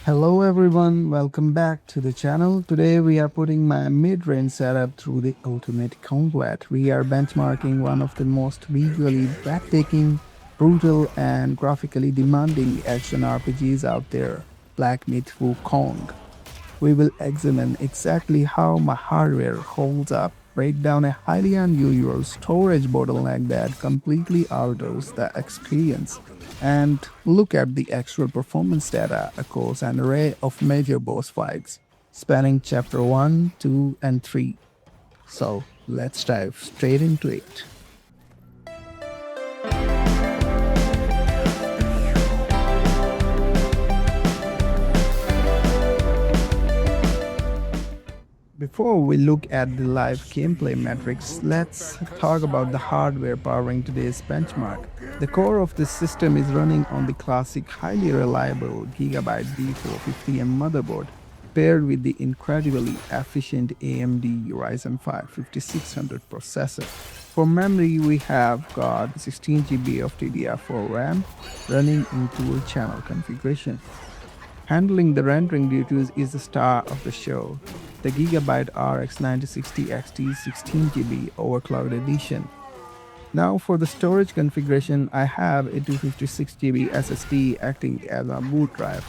Hello everyone, welcome back to the channel. Today we are putting my mid-range setup through the ultimate combat. We are benchmarking one of the most visually breathtaking, brutal and graphically demanding action RPGs out there, Black Myth Wukong. We will examine exactly how my hardware holds up, break down a highly unusual storage bottleneck that completely alters the experience, and look at the actual performance data across an array of major boss fights, spanning chapter 1, 2, and 3. So let's dive straight into it. Before we look at the live gameplay metrics, let's talk about the hardware powering today's benchmark. The core of this system is running on the classic, highly reliable Gigabyte D450M motherboard, paired with the incredibly efficient AMD Ryzen 5 5600 processor. For memory, we have got 16 GB of DDR4 RAM running in dual channel configuration. Handling the rendering duties is the star of the show, the Gigabyte RX 9060 XT 16 GB Overclocked Edition. Now for the storage configuration, I have a 256 GB SSD acting as a boot drive.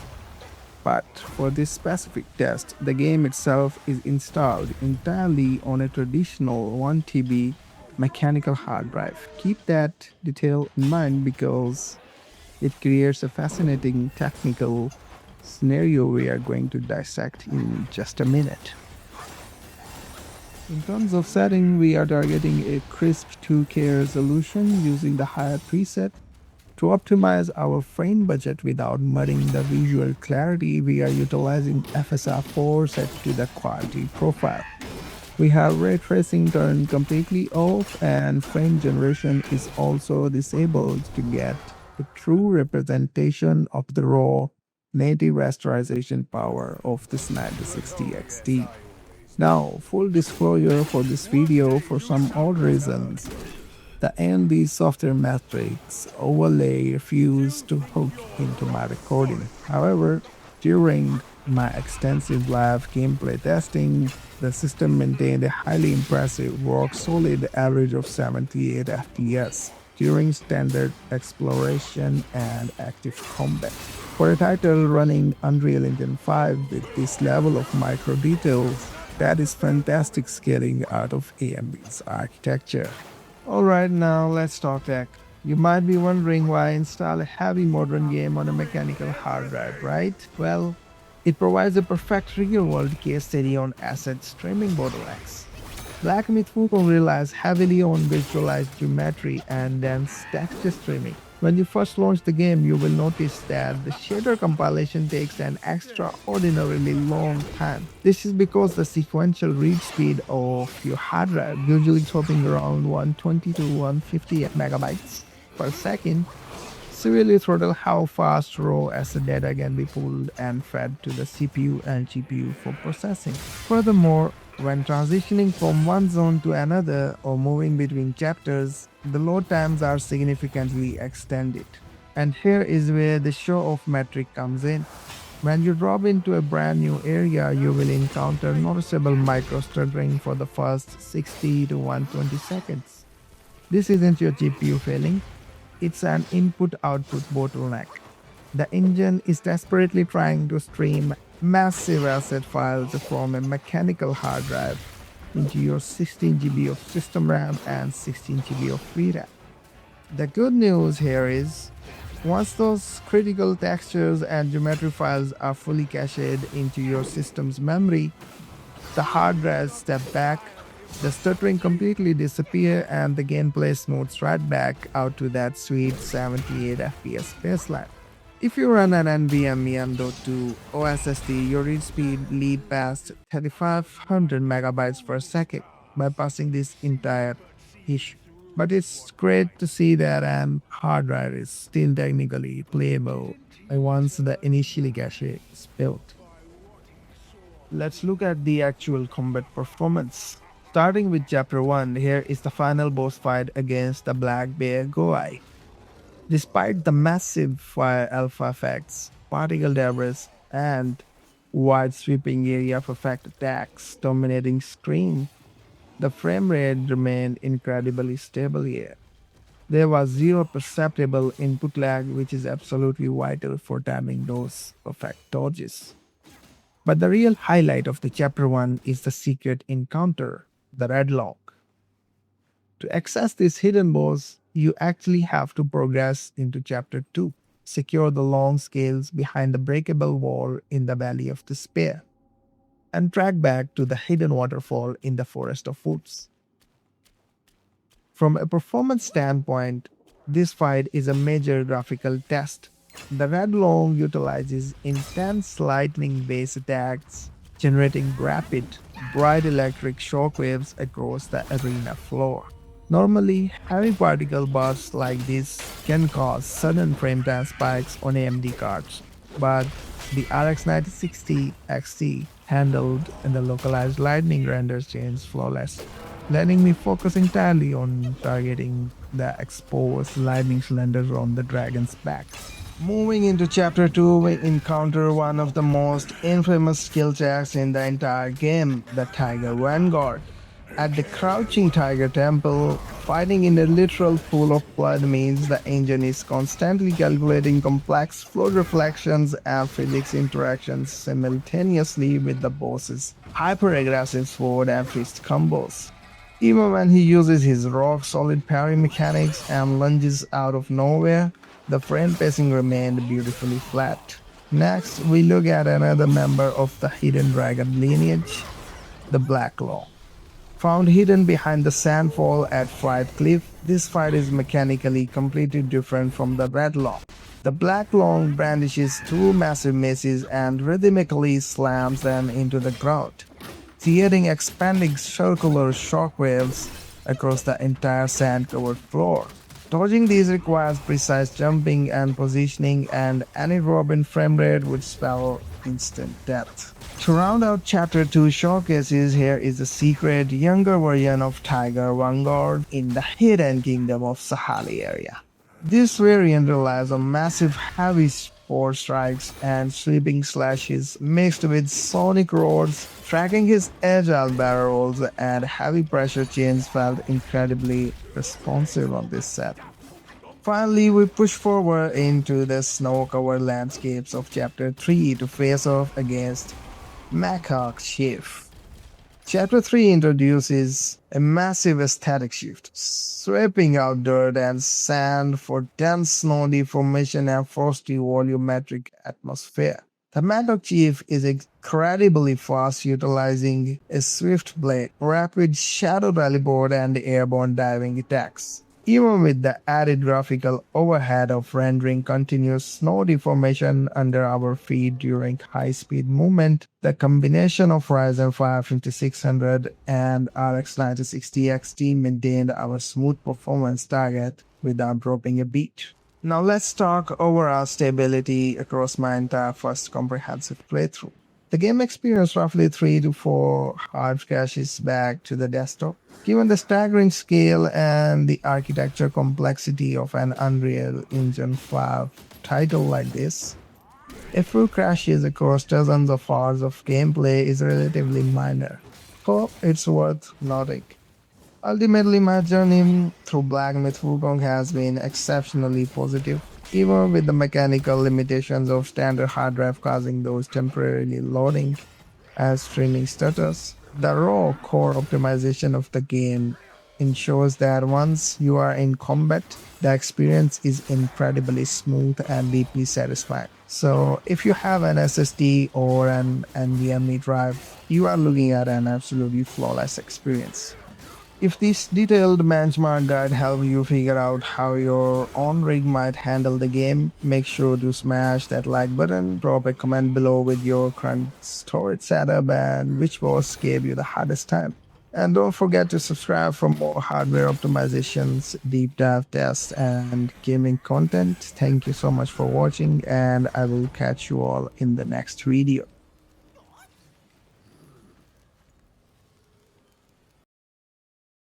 But for this specific test, the game itself is installed entirely on a traditional 1 TB mechanical hard drive. Keep that detail in mind because it creates a fascinating technical scenario we are going to dissect in just a minute. In terms of setting, we are targeting a crisp 2K resolution using the higher preset. To optimize our frame budget without mudding the visual clarity, we are utilizing FSR 4 set to the quality profile. We have ray tracing turned completely off and frame generation is also disabled to get a true representation of the raw native rasterization power of this 9060 XT. Now, full disclosure for this video, for some odd reasons, the AMD software matrix overlay refused to hook into my recording. However, during my extensive live gameplay testing, the system maintained a highly impressive rock-solid average of 78 FPS during standard exploration and active combat. For a title running Unreal Engine 5 with this level of micro details, that is fantastic scaling out of AMD's architecture. Alright, now let's talk tech. You might be wondering why install a heavy modern game on a mechanical hard drive, right? Well, it provides a perfect real-world case study on asset streaming bottlenecks. Black Myth Wukong relies heavily on visualized geometry and dense texture streaming. When you first launch the game, you will notice that the shader compilation takes an extraordinarily long time. This is because the sequential read speed of your hard drive, usually topping around 120 to 150 megabytes per second, severely throttle how fast raw asset data can be pulled and fed to the CPU and GPU for processing. Furthermore, when transitioning from one zone to another or moving between chapters, the load times are significantly extended. And here is where the show-off metric comes in. When you drop into a brand new area, you will encounter noticeable micro-stuttering for the first 60 to 120 seconds. This isn't your GPU failing, it's an input-output bottleneck. The engine is desperately trying to stream massive asset files from a mechanical hard drive into your 16 GB of system RAM and 16 GB of VRAM. The good news here is, once those critical textures and geometry files are fully cached into your system's memory, the hard drive step back, the stuttering completely disappears, and the gameplay smooths right back out to that sweet 78 FPS baseline. If you run an NVMe M.2 OSSD, your read speed leap past 3500 megabytes per second, bypassing this entire issue. But it's great to see that an hard drive is still technically playable once the initially cache is built. Let's look at the actual combat performance. Starting with chapter 1, here is the final boss fight against the Black Bear Guai. Despite the massive fire alpha effects, particle debris, and wide sweeping area for fact attacks, dominating screen. The frame rate remained incredibly stable here. There was zero perceptible input lag, which is absolutely vital for timing those perfect dodges. But the real highlight of the chapter 1 is the secret encounter, the red Loong. To access this hidden boss, you actually have to progress into chapter 2. Secure the long scales behind the breakable wall in the Valley of Despair, and track back to the hidden waterfall in the Forest of Woods. From a performance standpoint, this fight is a major graphical test. The Red Loong utilizes intense lightning-based attacks, generating rapid, bright electric shockwaves across the arena floor. Normally, heavy particle bursts like this can cause sudden frame time spikes on AMD cards, but the RX 9060 XT handled the localized lightning render chains flawlessly, letting me focus entirely on targeting the exposed lightning cylinders on the dragon's back. Moving into chapter 2, we encounter one of the most infamous skill checks in the entire game, the Tiger Vanguard. At the Crouching Tiger Temple, fighting in a literal pool of blood means the engine is constantly calculating complex flow reflections and physics interactions simultaneously with the boss's hyper-aggressive sword and fist combos. Even when he uses his rock-solid parry mechanics and lunges out of nowhere, the frame pacing remained beautifully flat. Next, we look at another member of the Hidden Dragon lineage, the Black Loong. Found hidden behind the sandfall at Fright Cliff, this fight is mechanically completely different from the Red Loong. The Black Loong brandishes two massive maces and rhythmically slams them into the ground, creating expanding circular shockwaves across the entire sand-covered floor. Dodging these requires precise jumping and positioning, and any drop in frame rate would spell instant death. To round out chapter 2 showcases, here is the secret younger version of Tiger Vanguard in the hidden kingdom of Sahali area. This variant relies on massive heavy sword strikes and sweeping slashes mixed with sonic roars. Tracking his agile barrel rolls and heavy pressure chains felt incredibly responsive on this set. Finally, we push forward into the snow-covered landscapes of chapter 3 to face off against Macaque shift. Chapter 3 introduces a massive aesthetic shift, sweeping out dirt and sand for dense snow deformation and frosty volumetric atmosphere. The Macaque Chief is incredibly fast, utilizing a swift blade, rapid shadow rally board, and airborne diving attacks. Even with the added graphical overhead of rendering continuous snow deformation under our feet during high-speed movement, the combination of Ryzen 5 5600 and RX 9060 XT maintained our smooth performance target without dropping a beat. Now let's talk overall stability across my entire first comprehensive playthrough. The game experienced roughly 3 to 4 hard crashes back to the desktop. Given the staggering scale and the architecture complexity of an Unreal Engine 5 title like this, a few crashes across dozens of hours of gameplay is relatively minor, so it's worth noting. Ultimately, my journey through Black Myth Wukong has been exceptionally positive, even with the mechanical limitations of standard hard drive causing those temporarily loading and streaming stutters. The raw core optimization of the game ensures that once you are in combat, the experience is incredibly smooth and deeply satisfying. So if you have an SSD or an NVMe drive, you are looking at an absolutely flawless experience. If this detailed benchmark guide helps you figure out how your own rig might handle the game, make sure to smash that like button, drop a comment below with your current storage setup and which boss gave you the hardest time. And don't forget to subscribe for more hardware optimizations, deep dive tests, and gaming content. Thank you so much for watching, and I will catch you all in the next video.